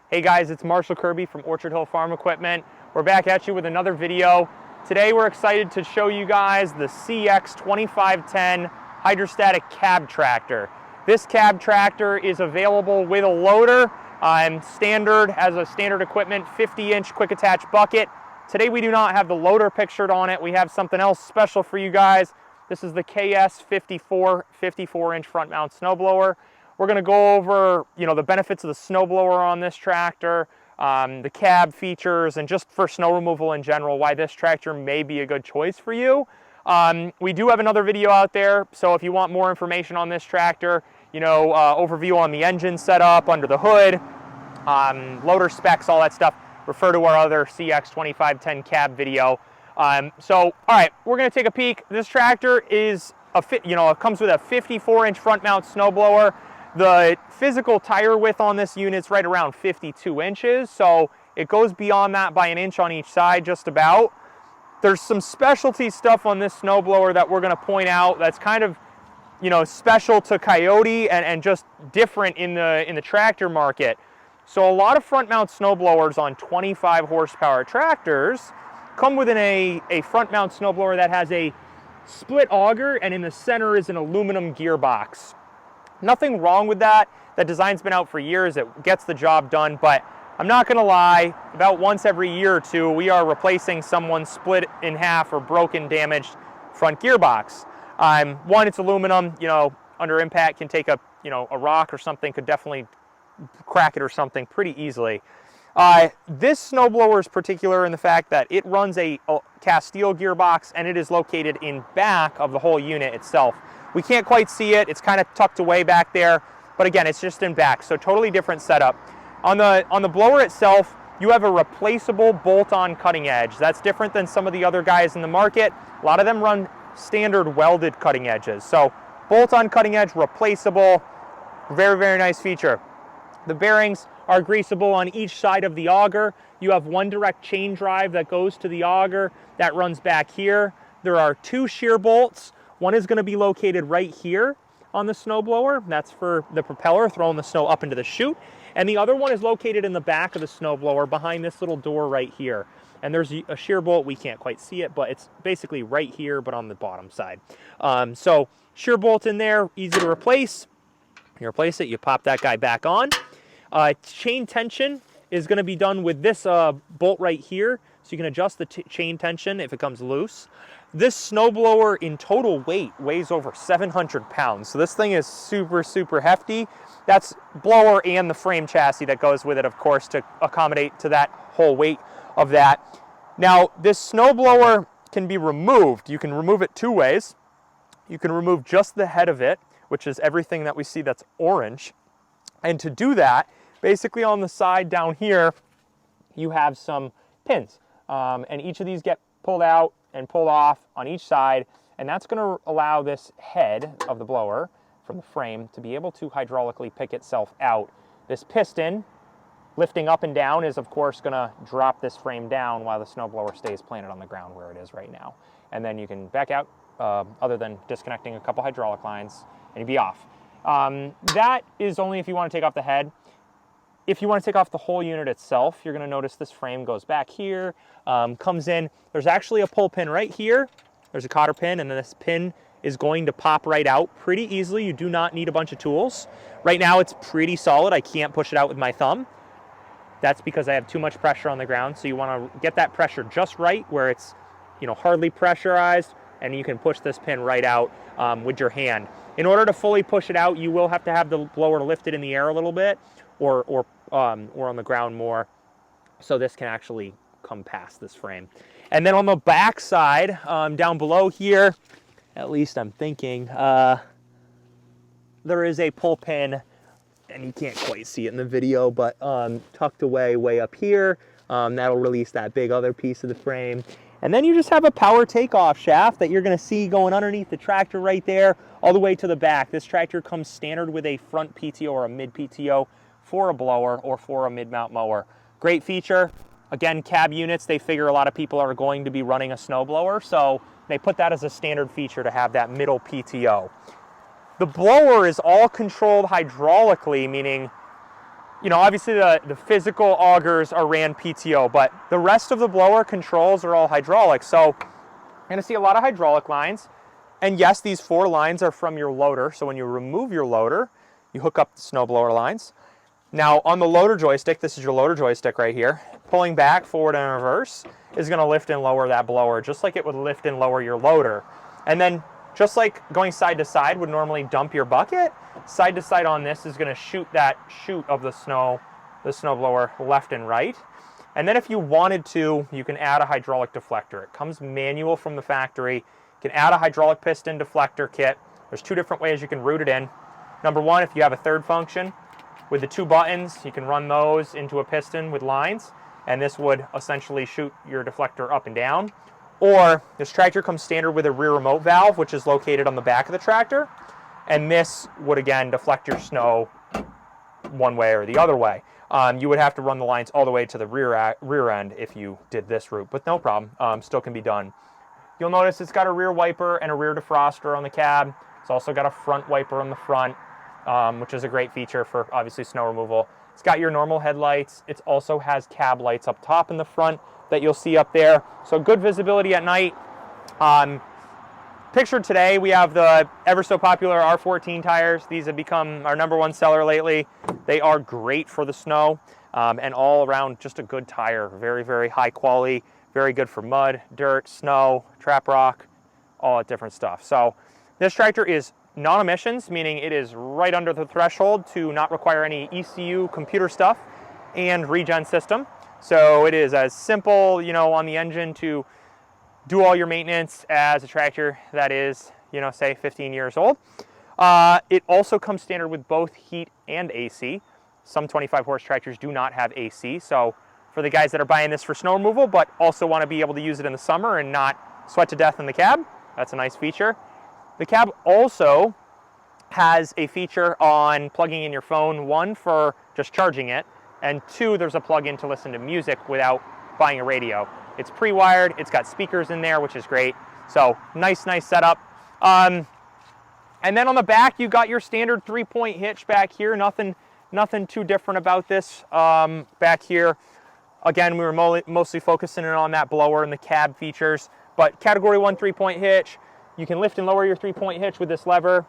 Hey guys, it's Marshall Kirby from Orchard Hill Farm Equipment. We're back at you with another video. Today we're excited to show you guys the CX2510 hydrostatic cab tractor. This cab tractor is available with a loader, standard as a standard equipment, 50-inch quick attach bucket. Today we do not have the loader pictured on it. We have something else special for you guys. This is the KS54 54-inch front mount snowblower. We're going to go over, the benefits of the snowblower on this tractor, the cab features, and just for snow removal in general, why this tractor may be a good choice for you. We do have another video out there, so if you want more information on this tractor, overview on the engine setup, under the hood, loader specs, all that stuff, refer to our other CX2510 cab video. All right, we're going to take a peek. This tractor is it comes with a 54-inch front mount snowblower. The physical tire width on this unit is right around 52 inches, so it goes beyond that by an inch on each side, just about. There's some specialty stuff on this snowblower that we're going to point out that's kind of, special to Kioti and just different in the tractor market. So a lot of front mount snowblowers on 25 horsepower tractors come with a front mount snowblower that has a split auger, and in the center is an aluminum gearbox. Nothing wrong with that. That design's been out for years. It gets the job done, but I'm not gonna lie, about once every year or two, we are replacing someone's split in half or broken, damaged front gearbox. One, it's aluminum, under impact can take a rock or something, could definitely crack it or something pretty easily. This snowblower is particular in the fact that it runs a cast steel gearbox, and it is located in back of the whole unit itself. We can't quite see it. It's kind of tucked away back there, but again, it's just in back, so totally different setup. On the blower itself, you have a replaceable bolt-on cutting edge. That's different than some of the other guys in the market. A lot of them run standard welded cutting edges. So bolt-on cutting edge, replaceable, very, very nice feature. The bearings are greasable on each side of the auger. You have one direct chain drive that goes to the auger that runs back here. There are two shear bolts. One is going to be located right here on the snowblower. That's for the propeller, throwing the snow up into the chute. And the other one is located in the back of the snowblower behind this little door right here. And there's a shear bolt. We can't quite see it, but it's basically right here, but on the bottom side. So shear bolt in there, easy to replace. You replace it, you pop that guy back on. Chain tension is going to be done with this bolt right here. So you can adjust the chain tension if it comes loose. This snowblower in total weight weighs over 700 pounds. So this thing is super, super hefty. That's blower and the frame chassis that goes with it, of course, to accommodate to that whole weight of that. Now, this snowblower can be removed. You can remove it two ways. You can remove just the head of it, which is everything that we see that's orange. And to do that, basically on the side down here, you have some pins. And each of these get pulled out and pulled off on each side, and that's going to allow this head of the blower from the frame to be able to hydraulically pick itself out. This piston lifting up and down is of course going to drop this frame down while the snowblower stays planted on the ground where it is right now. And then you can back out, other than disconnecting a couple hydraulic lines, and you'd be off. That is only if you want to take off the head. If you want to take off the whole unit itself, you're going to notice this frame goes back here, comes in. There's actually a pull pin right here. There's a cotter pin, and then this pin is going to pop right out pretty easily. You do not need a bunch of tools. Right now it's pretty solid. I can't push it out with my thumb. That's because I have too much pressure on the ground. So you want to get that pressure just right where it's hardly pressurized, and you can push this pin right out with your hand. In order to fully push it out, you will have to have the blower lifted in the air a little bit, or on the ground more, so this can actually come past this frame. And then on the back side, down below here, at least I'm thinking, there is a pull pin, and you can't quite see it in the video, but tucked away way up here. That'll release that big other piece of the frame. And then you just have a power takeoff shaft that you're going to see going underneath the tractor right there, all the way to the back. This tractor comes standard with a front PTO or a mid PTO for a blower or for a mid-mount mower. Great feature. Again, cab units, they figure a lot of people are going to be running a snowblower, so they put that as a standard feature to have that middle PTO. The blower is all controlled hydraulically, meaning you know, obviously the physical augers are ran PTO, but the rest of the blower controls are all hydraulic. So you're gonna see a lot of hydraulic lines. And yes, these 4 lines are from your loader. So when you remove your loader, you hook up the snowblower lines. Now on the loader joystick, this is your loader joystick right here, pulling back, forward and reverse is gonna lift and lower that blower, just like it would lift and lower your loader. And then just like going side to side would normally dump your bucket, side to side on this is gonna shoot that chute of the snowblower left and right. And then if you wanted to, you can add a hydraulic deflector. It comes manual from the factory. You can add a hydraulic piston deflector kit. There's 2 different ways you can route it in. Number 1, if you have a third function, with the 2 buttons, you can run those into a piston with lines, and this would essentially shoot your deflector up and down. Or this tractor comes standard with a rear remote valve, which is located on the back of the tractor, and this would again deflect your snow one way or the other way. You would have to run the lines all the way to the rear end if you did this route, but no problem, still can be done. You'll notice it's got a rear wiper and a rear defroster on the cab. It's also got a front wiper on the front, which is a great feature for obviously snow removal. It's got your normal headlights. It also has cab lights up top in the front that you'll see up there. So good visibility at night. Pictured today, we have the ever so popular R14 tires. These have become our #1 seller lately. They are great for the snow and all around just a good tire. Very, very high quality, very good for mud, dirt, snow, trap rock, all that different stuff. So this tractor is non-emissions, meaning it is right under the threshold to not require any ECU computer stuff and regen system. So it is as simple, you know, on the engine to do all your maintenance as a tractor that is, you know, say 15 years old. It also comes standard with both heat and AC. Some 25 horse tractors do not have AC. So for the guys that are buying this for snow removal, but also want to be able to use it in the summer and not sweat to death in the cab, that's a nice feature. The cab also has a feature on plugging in your phone, 1 for just charging it, and 2, there's a plug-in to listen to music without buying a radio. It's pre-wired, it's got speakers in there, which is great. So nice setup. And then on the back, you got your standard 3-point hitch back here. Nothing too different about this back here. Again, we were mostly focusing on that blower and the cab features, but category 1 3-point hitch. You can lift and lower your 3-point hitch with this lever.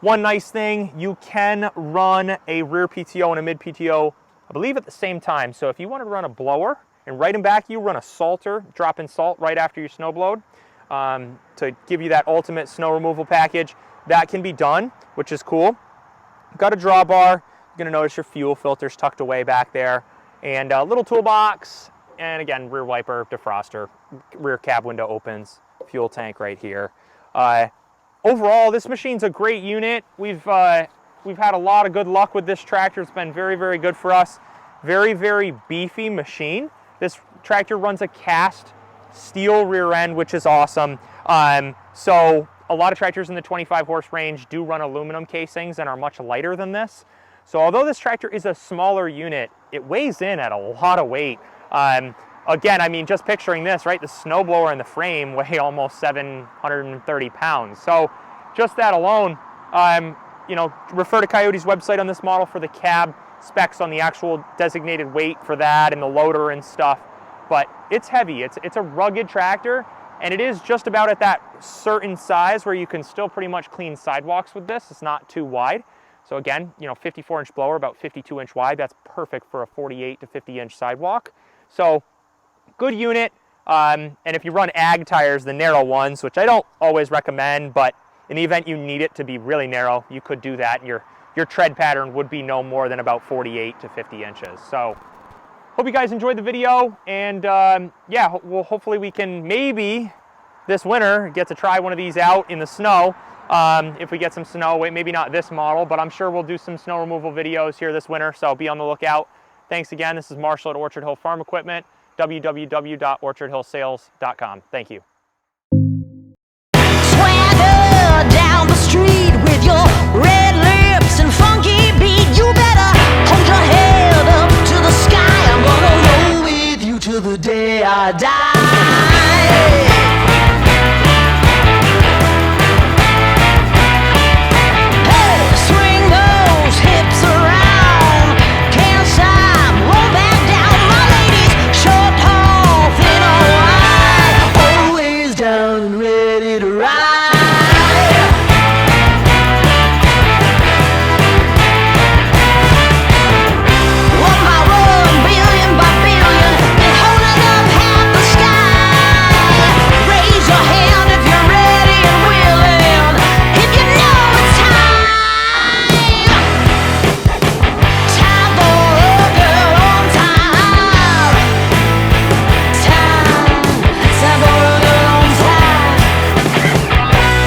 One nice thing, you can run a rear PTO and a mid PTO, I believe at the same time. So if you want to run a blower and right in back you run a salter, drop in salt right after your snow blowed to give you that ultimate snow removal package, that can be done, which is cool. Got a drawbar. You're going to notice your fuel filters tucked away back there, and a little toolbox, and again, rear wiper, defroster, rear cab window opens, fuel tank right here. Overall, this machine's a great unit. We've had a lot of good luck with this tractor. It's been very, very good for us. Very, very beefy machine. This tractor runs a cast steel rear end, which is awesome. So a lot of tractors in the 25 horse range do run aluminum casings and are much lighter than this. So although this tractor is a smaller unit, it weighs in at a lot of weight. Again, I mean, just picturing this, right? The snowblower and the frame weigh almost 730 pounds. So just that alone, you know, refer to Kiot's website on this model for the cab specs on the actual designated weight for that and the loader and stuff. But it's heavy. It's a rugged tractor, and it is just about at that certain size where you can still pretty much clean sidewalks with this. It's not too wide. So again, you know, 54-inch blower, about 52-inch wide. That's perfect for a 48 to 50-inch sidewalk. So good unit. And if you run ag tires, the narrow ones, which I don't always recommend, but in the event you need it to be really narrow, you could do that. And your tread pattern would be no more than about 48 to 50 inches. So hope you guys enjoyed the video. And yeah, well, hopefully we can maybe this winter get to try one of these out in the snow. If we get some snow, maybe not this model, but I'm sure we'll do some snow removal videos here this winter. So be on the lookout. Thanks again. This is Marshall at Orchard Hill Farm Equipment, www.orchardhillsales.com. Thank you. Swagger down the street with your red lips and funky beat. You better hold your head up to the sky. I'm gonna roll with you till the day I die.